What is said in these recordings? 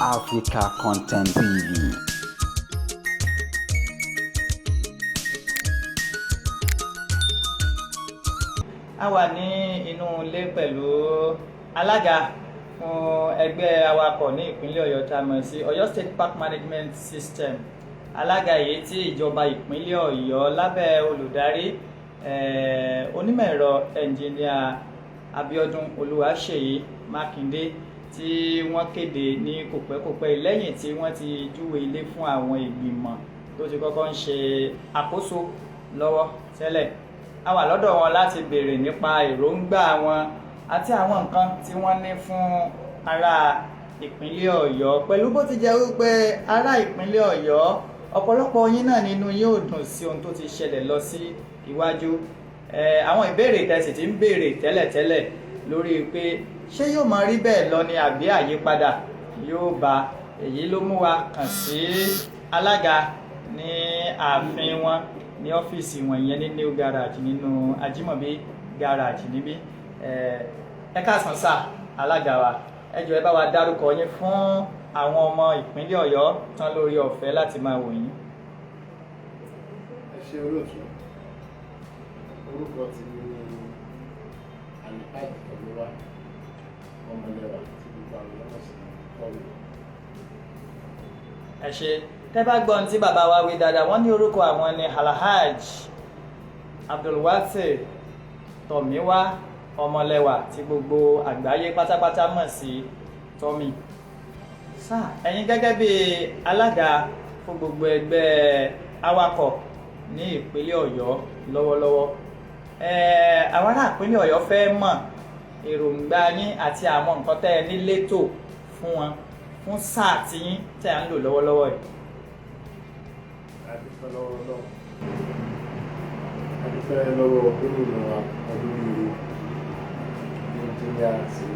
Africa Content TV. A wà ní inú ilé pẹ̀lú alága fún ẹgbẹ́ awakọ̀ ní ìpínlẹ̀ Ọ̀yọ́ tá a mọ̀ sí Oyo State Park Management System. Alága yìí tí ìjọba ìpínlẹ̀ Ọ̀yọ́ lábẹ́ olùdarí onímọ̀ ẹ̀rọ ẹnjìníà Abíọ́dún Olúwaṣèyí Mákindé tí wọ́n kéde ní kòpẹ́kòpẹ́ lẹ́yìn tí wọ́n ti júwe ilé fún àwọn ìgbìmọ̀ tó ti kọ́kọ́ ń ṣe àkóso lọ́wọ́ tẹ́lẹ̀. A wà lọ́dọ̀ wọn láti béèrè nípa èròǹgbà wọn àti àwọn nǹkan tí wọ́n ní fún ará ìpínlẹ̀ Ọ̀yọ́, pẹ̀lú bó ti jẹ́ wípé ará ìpínlẹ̀ Ọ̀yọ́ ọ̀pọ̀lọpọ̀ yín náà nínú yóò dùn sí ohun tó ti ṣẹlẹ̀ lọ sí iwájú. Àwọn ìbéèrè tẹ́sì ti ń béèrè tẹ́lẹ̀tẹ́lẹ̀ lórí pé ṣé yóò máa rí bẹ́ẹ̀ lọ ni àbí àyípadà yóò bá. Èyí ló mú wa kàn sí alága ní ààfin wọn ní ọ́fíìsì wọn yẹn ní New Garage nínú Ajímọ̀bí Garage níbí. Ẹ káàsán sà alága wa, ẹ jọ̀ọ́ ẹ bá wa dárúkọ yín fún àwọn ọmọ ìpínlẹ̀ Ọ̀yọ́ tán lórí ọ̀fẹ́ láti máa wò yín. Ẹ ṣé olóòtú, orúkọ ti ní IBAKATV-YORUBAPLay Omolewa tí gbogbo àwọn ọmọ sí kọ́wé. Ẹ ṣé, tẹ́ bá gbọ́n tí bàbá wa wí dáadáa, wọ́n ní orúkọ àwọn ní Alhaji Oluwatomiwa Omolewa tí gbogbo àgbáyé pátápátá mọ̀ sí Tommy. Sáà, ẹ̀yin gẹ́gẹ́ bí alága fún gbogbo ẹgbẹ́ awakọ̀ ní ìpínlẹ̀ Ọ̀yọ́ lọ́wọ́lọ́wọ́, àwọn ará ìpínlẹ̀ Ọ̀yọ́ fẹ́ mọ̀ èròǹgbà yín àti àwọn nǹkan tẹ́ ẹ ní létò fún wọn fún sáà tí yín tẹ́ ẹ ń lò lọ́wọ́lọ́wọ́ yìí. Adúpẹ́ lọ́wọ́ gómìnà wa Olúwatomiwa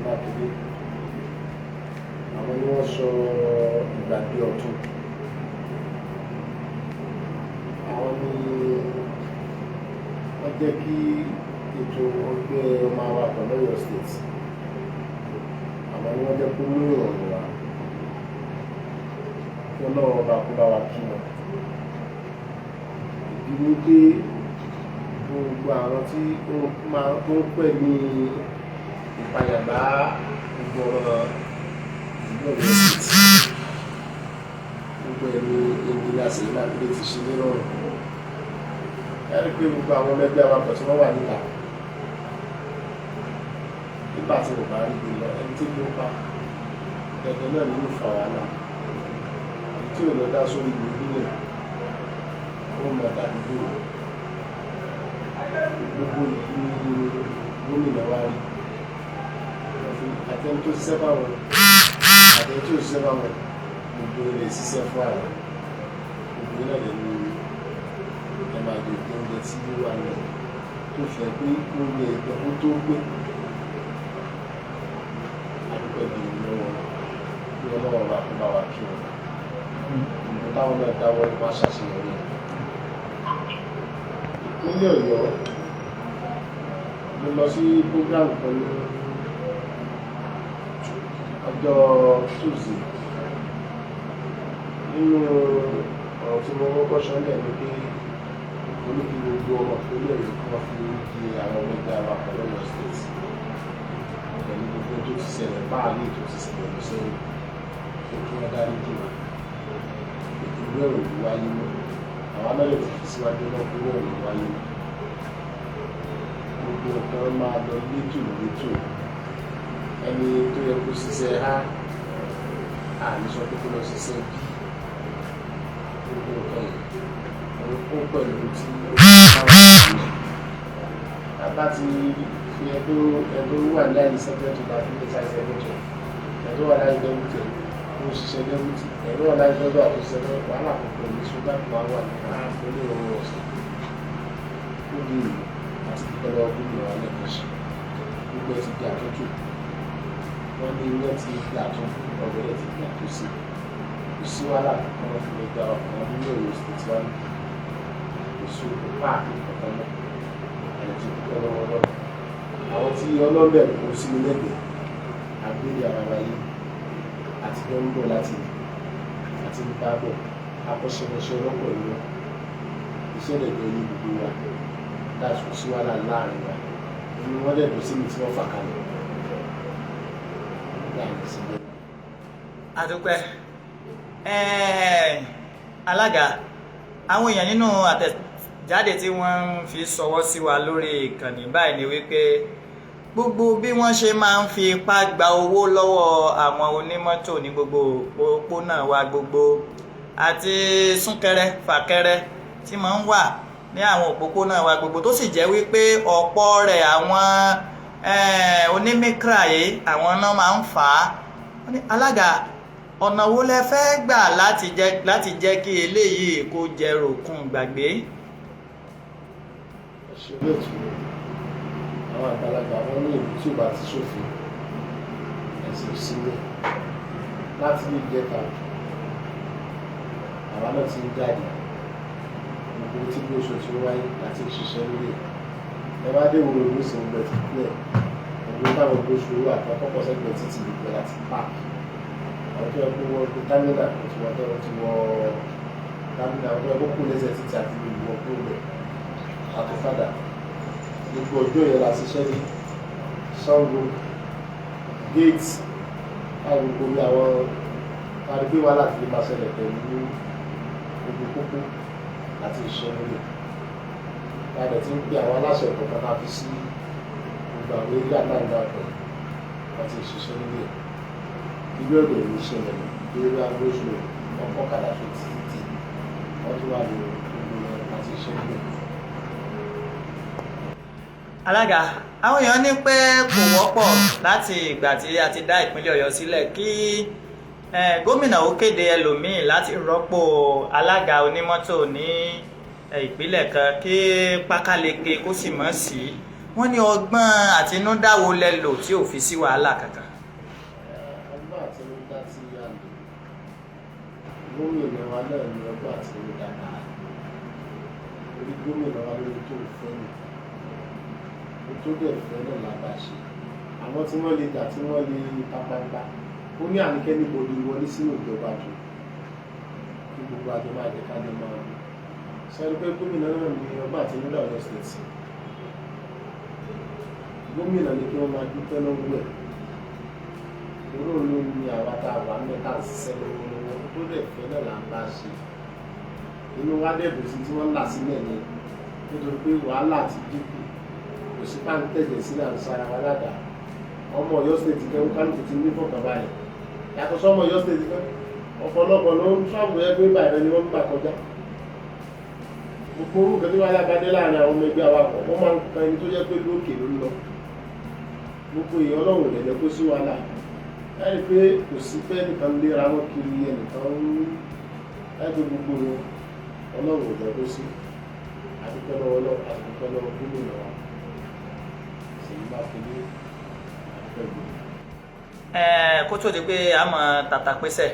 Mákindé. Àwọn ni wọ́n sọ ìgbàgbé ọ̀tun. Àwọn ni wọ́n jẹ́ kí ètò ọgbẹ́ ọmọ awakọ̀ l'Oyo State. Àwọn ni wọ́n jẹ́ kó mú ìrọ̀rùn wá. Kí Ọlọ́run ọba kó bá wa kí wọn. Ìdí ni pé gbogbo àwọn tí ó ń pè ní ìpayàgbá gbogbo ọ̀rọ̀ ìlú Ọ̀yọ́ State. Gbogbo ẹni ènìyàn sì Mákindé ti ṣe ní rọrùn. Ẹ rí pé gbogbo àwọn ẹgbẹ́ awakọ̀ tí wọ́n wà níta nígbà tí wọ́n bá rí gbé lọ ẹni tí ló pa ẹgbẹ́ náà nínú fa wàhálà tí ò lọ dá sórí ìlú nílẹ̀ ó mọ dàbí gbòòrò. Gbogbo ìlú gómìnà wa rí àtẹni tó ṣiṣẹ́ fáwọn àtẹni tó ṣiṣẹ́ fáwọn gbogbo ilẹ̀ ṣiṣẹ́ fún àwọn gbogbo náà lè ní ẹ máa lè gbé oúnjẹ tí ó wà lọ tó fẹ́ pé oúnjẹ ìgbẹ́ ó tó gbé. Adúpẹ́ bí lọ́wọ́ bí Ọlọ́run bá kó bá wa kí wọn. Gbogbo táwọn náà dáwọ́ ní wọ́n ṣàṣeyọrí. Ìpínlẹ̀ Ọ̀yọ́ mo lọ sí program kan ní ọjọ́ Tuesday. Nínú ọ̀rọ̀ tí mo kọ́kọ́ sọ́lẹ̀ ni pé olùkí gbogbo ọmọ ìpínlẹ̀ Ọ̀yọ́ kí wọ́n fi di àwọn ọmọ ẹgbẹ́ awakọ̀ l'Oyo State. Pẹ̀lú gbogbo tó ti ṣẹlẹ̀ báàlì tó ti ṣẹlẹ̀ lọ sẹ́yìn tó kí wọ́n dárí jù wá. Ìlú ẹ̀rọ ìlú wáyé mọ́. Àwọn amẹ́lẹ̀ ti fi síwájú náà ìlú ẹ̀rọ ìlú wáyé mọ́. Gbogbo nǹkan máa lọ létò létò. Ẹni tó yẹ kó ṣiṣẹ́ A ní sọ pé kó lọ ṣiṣẹ́ B. Gbogbo nǹkan yìí ó pẹ̀lú tí ó máa ń ṣe. Bàbá ti fi ẹgbẹ́ wà ní àyè sẹ́kẹ̀tì bá fi lè ṣàṣẹ lọ́jọ́. Ẹ̀dọ́ wà láyé dẹ́bùtì ó ṣiṣẹ́ dẹ́bùtì. Ẹ̀dọ́ wà láyé dọ́dọ̀ àtúnṣe wàhálà púpọ̀ ní ṣúgbà tó máa wà ní àpẹẹrẹ ìrọ̀rùn ọ̀sẹ̀. Ó di àti ìpẹ́lẹ̀ ọkùnrin wà lẹ́kọ̀ọ́sì. Gbogbo ẹ̀ ti di àtúntò. Wọ́n ní ilé ti di àtúntò, ọ̀gbẹ́lẹ̀ ti di àtúnṣe. Kò sí wàhálà kankan wọ́n fi lè gba ọ̀kan ní Oyo State wá ní. Kò sí páàkì kankan náà. Ẹni tí kò lọ́wọ́ lọ́wọ́. Àwọn tí ọlọ́bẹ̀ kò sí lẹ́gbẹ̀ẹ́ àgbélé ara yìí àti àjọ ń bọ̀ láti bá bọ̀ akọ́ṣẹ́mọṣẹ́ ọlọ́pọ̀ ìlú iṣẹ́ lẹ́gbẹ̀ẹ́ ní gbogbo wa láti sí wàhálà láàrin wa inú wọ́n dẹ̀ sí mi tí wọ́n fà kalẹ̀ láàrin síbẹ̀. Adúpẹ́ alága àwọn èèyàn nínú àtẹ̀jáde tí wọ́n ń fi ṣọwọ́ sí wa lórí ìkànnì báyìí ni wípé gbogbo bí wọ́n ṣe máa ń fi ipá gba owó lọ́wọ́ àwọn onímọ́tò ní gbogbo òpópónà wa gbogbo àti súnkẹrẹ fàkẹrẹ tí máa ń wà ní àwọn òpópónà wa gbogbo tó sì jẹ́ wípé ọ̀pọ̀ rẹ̀ àwọn onímíkra yìí àwọn náà máa ń fà á. Alága ọ̀nà wo lẹ fẹ́ gbà láti jẹ́ kí eléyìí kó jẹ́ ròkun gbàgbé? Àwọn àgbàlagbà wọn ní ìlú tí ó bá ti ṣòfin ẹ̀sìn ìsinmi láti ní ìjẹta àwa náà ti ń jáde gbogbo tí bí oṣù tí ó wáyé láti ṣiṣẹ́ lórí ẹ bá dé wòrò ní ìsìn ìgbẹ́ ti pílẹ̀ ọdún táwọn oṣù àkọ́kọ́ sẹ́gbẹ̀ẹ́ títí ìgbẹ́ láti páàkì àwọn tó yẹ kó wọ́n gbé támínà tí wọ́n tẹ́wọ́ ti wọ támínà àwọn tó yẹ kó kó lẹ́sẹ̀ títí àti ìwọ̀n tó lẹ̀ àtúfàdà gbogbo ọjọ́ yẹn la ṣiṣẹ́ ní Ṣàngó gate láì gbogbo bí àwọn arígbé wa láti lè máa ṣẹlẹ̀ pẹ̀lú gbogbo pópó àti ìṣẹ́ nílé láti tí ń pè àwọn aláṣẹ kọ̀ọ̀kan náà fi sí gbogbo àwọn eré àtàgbà pẹ̀ àti ìṣiṣẹ́ nílé ilé ọ̀dọ̀ ìlú ṣẹlẹ̀ lórí agbóṣù ọkọ̀kadà tó títí wọ́n tún wà ní gbogbo àti ìṣẹ́ nílé. Alága àwọn èèyàn ní pé kò wọ́pọ̀ láti ìgbà tí a ti dá ìpínlẹ̀ Ọ̀yọ́ sílẹ̀ kí gómìnà ó kéde ẹlòmíì láti rọ́pò alága onímọ́tò ní ìpínlẹ̀ kan kí pákáleke kó sì mọ̀ sí wọ́n ní ọgbọ́n àtinúdá wo lẹ lò tí ò fi sí wàhálà kankan. Ọgbọ́n àtinúdá tí a lò gómìnà wa náà ní ọgbọ́n àtinúdá náà orí gómìnà wa lórí tó fẹ́ nìkan tó dẹ̀ fẹ́ náà lábá ṣe àwọn tí wọ́n lè dà tí wọ́n lè pápápá ó ní àníkẹ́ níbo ni wọlé sínú ìjọba jù kí gbogbo àjọ máa jẹ ká lè máa sáré pé gómìnà náà ní ọgbà àtinúdá Ọ̀yọ́ State gómìnà ní kí wọ́n máa dúpẹ́ lọ́wọ́ ẹ̀ òró ló ní àwa tá a wà mẹ́ta ṣiṣẹ́ lọ́wọ́ tó dẹ̀ fẹ́ náà là ń bá ṣe inú wa dẹ̀ bùsí tí wọ́n là sílẹ̀ ní nítorí pé wàhálà ti dínkù kò sí pàǹtẹ̀jẹ̀ sílẹ̀ à ń sára wa ládàá ọmọ Ọ̀yọ́ State kẹ́ ń kálukú ti ní fọkànbalẹ̀ yàtọ̀ sọ́mọ Ọ̀yọ́ State kẹ́ ọ̀pọ̀lọpọ̀ ló ń ṣọ́ọ̀bù ẹgbẹ́ ìbàdàn ni wọ́n ń gbà kọjá gbogbo orúkọ tí wọ́n yábàdé láàrin àwọn ọmọ ẹgbẹ́ awakọ̀ wọ́n máa ń pa ẹni tó jẹ́ pé lókè ló ń lọ gbogbo èèyàn ọlọ́run lẹ̀lẹ́ kó sí wàhálà láì pé kò sí pé ẹnìkan léra wọn kiri ẹnìkan ń láì pé gbogbo wọn ọlọ́run ò lẹ́kọ́ sí àdúpẹ́ lọ́wọ́ gómìnà wa Ṣèyí Mákindé àdúpẹ́ gbòòrò. Kó tó di pé a mọ̀ tàtà pésẹ̀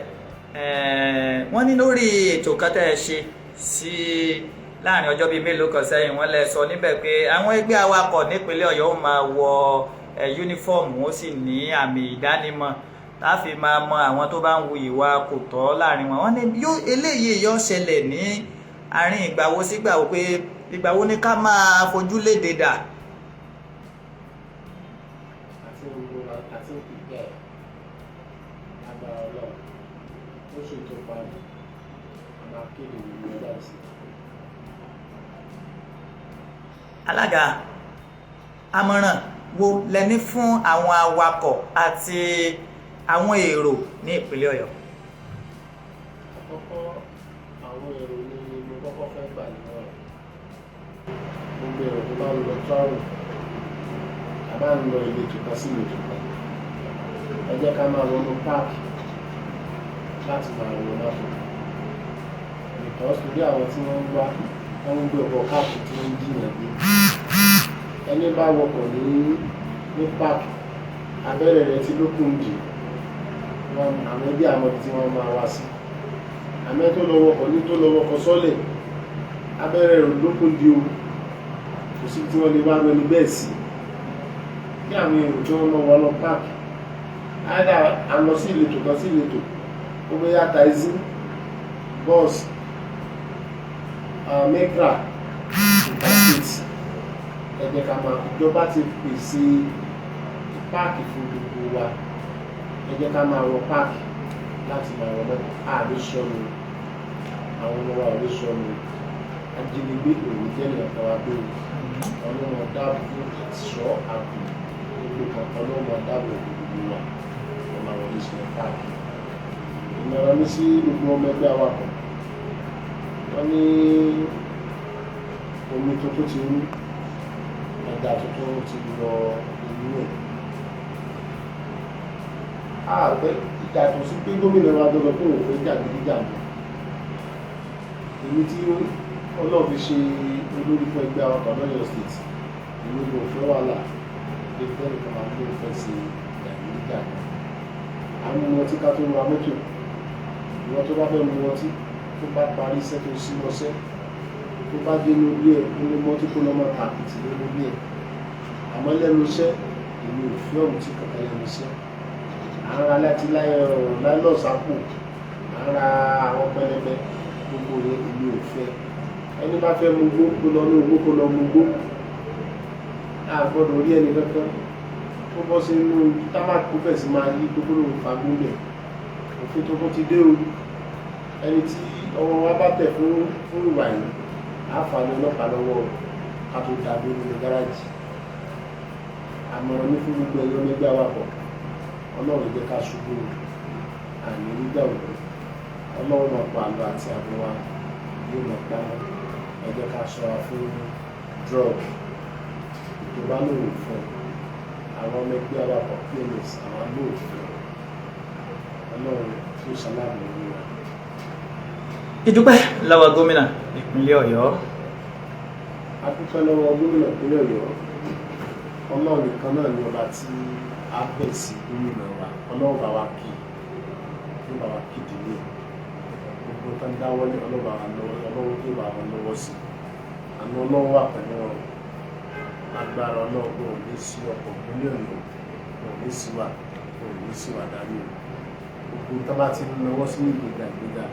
wọ́n ní lórí ètò kan tẹ́ ẹ ṣe sí láàrin ọjọ́ bíi mélòó kan sẹ́yìn wọ́n lẹ sọ níbẹ̀ pé àwọn ẹgbẹ́ awakọ̀ nípínlẹ̀ Ọ̀yọ́ máa wọ yúnífọ́ọ̀mù ó sì ní àmì ìdánimọ̀ láfi máa mọ àwọn tó bá ń wu ìwà kò tọ́ láàrin wọn. Wọ́n ní eléyìí yóò ṣẹlẹ̀ ní àárín ìgbàwo sígbàwo pé ìgbàwo ní ká máa fojú léde dà. àti ìpìlẹ̀ agbára ọlọ́run oṣù tó parí máa kéde ìlú ẹ̀dá sí. Alága àmọ̀ràn wo lẹ ní fún àwọn awakọ̀ àti àwọn èrò ní ìpínlẹ̀ Ọ̀yọ́? Àkọ́kọ́ àwọn èrò ni mo kọ́kọ́ fẹ́ gbà nínú ọ̀rọ̀ gbogbo èrò tó bá ń lọ travel a máa ń lọ ìletò kan sí ìletò kan ẹ jẹ́ ká máa wọnú páàkì láti máa wọ mọ́tò nìkan sórí àwọn tí wọ́n ń wá wọ́n ń gbé ọkọ̀ káàkiri tí wọ́n ń jìyàn gbé ẹni bá wọkọ̀ ní páàkì abẹ́rẹ́ rẹ̀ ti lókun jù àwọn ẹbí àwọn tí wọ́n máa wá sí àmẹ́ tó lọ wọkọ̀ ní tó lọ wọkọ̀ sọ́lẹ̀ abẹ́rẹ́ rẹ̀ lókun jù kò sí tí wọ́n lè wá lọ ní bẹ́ẹ̀ sí kí àwọn èrò tí wọ́n lọ wọ́n lọ páàkì àádá àlọ sí ìletò kan sí ìletò bóyá taxi bus mekra ìpàkìtì ẹgbẹ́ ká máa ìjọba ti pèsè páàkì fún gbogbo wa ẹ jẹ́ ká máa wọ páàkì láti máa wọ mọ́tò ààrẹ sọnù àwọn ọmọ wa ò lè sọnù ajínigbé òní jẹ́lẹ̀ ọ̀kan wa bẹ́ẹ̀ ọlọ́mọ dáàbò sọ àbò gbogbo kan ọlọ́mọ dáàbò gbogbo wa ọmọ àwọn oníṣẹ́ páàkì ìmọ̀ràn mi sí gbogbo ọmọ ẹgbẹ́ awakọ̀ wọ́n ní omi tuntun ti rú ẹ̀dà tuntun ti lọ inú ẹ̀ ààbẹ̀ ìdàtọ̀ sí pé gómìnà wa dọ́dọ̀ pé òun fẹ́ jàgídíjàgbé èmi tí ọlọ́ọ̀fi ṣe olórí fún ẹgbẹ́ awakọ̀ lọ́yọ̀ state ìlú ló fẹ́ wàhálà ẹgbẹ́ nìkan máa ń lò fẹ́ sí jàgídíjàgbé àwọn ọmọ tí ká tó ra mọ́tò ìwọ́n tó bá fẹ́ mu ọtí tó bá parí iṣẹ́ tó sí lọ́sẹ́ tó bá dé ní orí ẹ̀ ó ní mọ́tò kó lọ́mọ tàkìtì lórí ẹ̀ àmọ́ lẹ́nu iṣẹ́ èmi ò fi ọ̀hún tí kankan lẹ́nu iṣẹ́ ara láti láìlọ́sàpò ara àwọn pẹlẹbẹ gbogbo rẹ̀ èmi ò fẹ́ ẹni bá fẹ́ mú gbó kó lọ ní owó kó lọ mú gbó àgbọ́dọ̀ rí ẹni kankan tó bọ́ sí inú támàkì fẹ̀ sí máa yí gbogbo lòun fagbólẹ̀ òfin tó ti dé o ẹni tí ọwọ́ wa bá tẹ̀ fún ìwà yìí àǹfààní ọlọ́pàá lọ́wọ́ ká tó dàbí nínú gáràjì àmọ̀ràn ní fún gbogbo ẹ̀yọ́ nígbà awakọ̀ ọlọ́run jẹ́ ká ṣubú àmì nígbà òkú ọlọ́run máa pa àlọ́ àti àbọ̀ wa yóò máa pa ẹ jẹ́ ká ṣọ́ra fún drug ìjọba lóòrùn fún àwọn ọmọ ẹgbẹ́ awakọ̀ PMS àwọn lóòrùn ọlọ́run tí ó ṣaláàbò ní wa. ìdúpẹ́ lọ́wọ́ gómìnà ìpínlẹ̀ Ọ̀yọ́. a dúpẹ́ lọ́wọ́ gómìnà ìpínlẹ̀ Ọ̀yọ́ ọlọ́run nìkan náà ni ọba tí a bẹ̀ sí gómìnà wa ọlọ́run bá wa kí ló bá wa kí dìde gbogbo tó ń dáwọ́ ní ọlọ́run bá wa lọ́wọ́ ọlọ́run tó bá wa lọ́wọ́ sí àná ọlọ́run wà pẹ̀lú ọ̀rọ̀ agbára ọlọ́run ò ní sí ọkọ̀ ìpínlẹ̀ Ọ̀yọ́ ò ní sí wa ò ní sí wa dání gbogbo tó bá ti ń lọ́wọ́ sí ìgbéga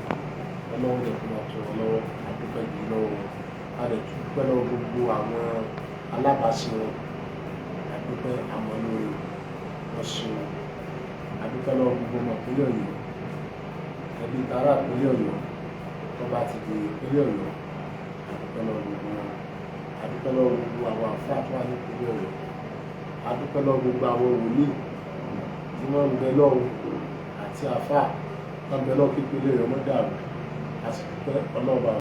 ọlọ́run lè fún wa tó ọlọ́wọ́ àdúpẹ́ jù lọ́wọ́ a lè dúpẹ́ lọ́wọ́ gbogbo àwọn alábàáṣe wọn àdúpẹ́ àmọ́ lórí ọ̀ṣun àdúpẹ́ lọ́wọ́ gbogbo ọmọ ìpínlẹ̀ Ọ̀yọ́ ẹbí tààrà ìpínlẹ̀ Ọ̀yọ́ tó bá ti di ìpínlẹ̀ Ọ̀yọ́ àdúpẹ́ lọ́wọ́ gbogbo wọn àdúpẹ́ lọ́wọ́ gbogbo àwọn àfáà tó wà ní ìpínlẹ̀ Ọ̀yọ́ àdúpẹ́ lọ́wọ́ gbogbo àwọn wòlíì tí wọ́n ń bẹ lọ́wọ́ àti àfáà tó ń bẹ lọ́wọ́ kí ìpínlẹ̀ Ọ̀yọ́ mọ́ dàrú àti pẹ́ ọlọ́ọ̀bà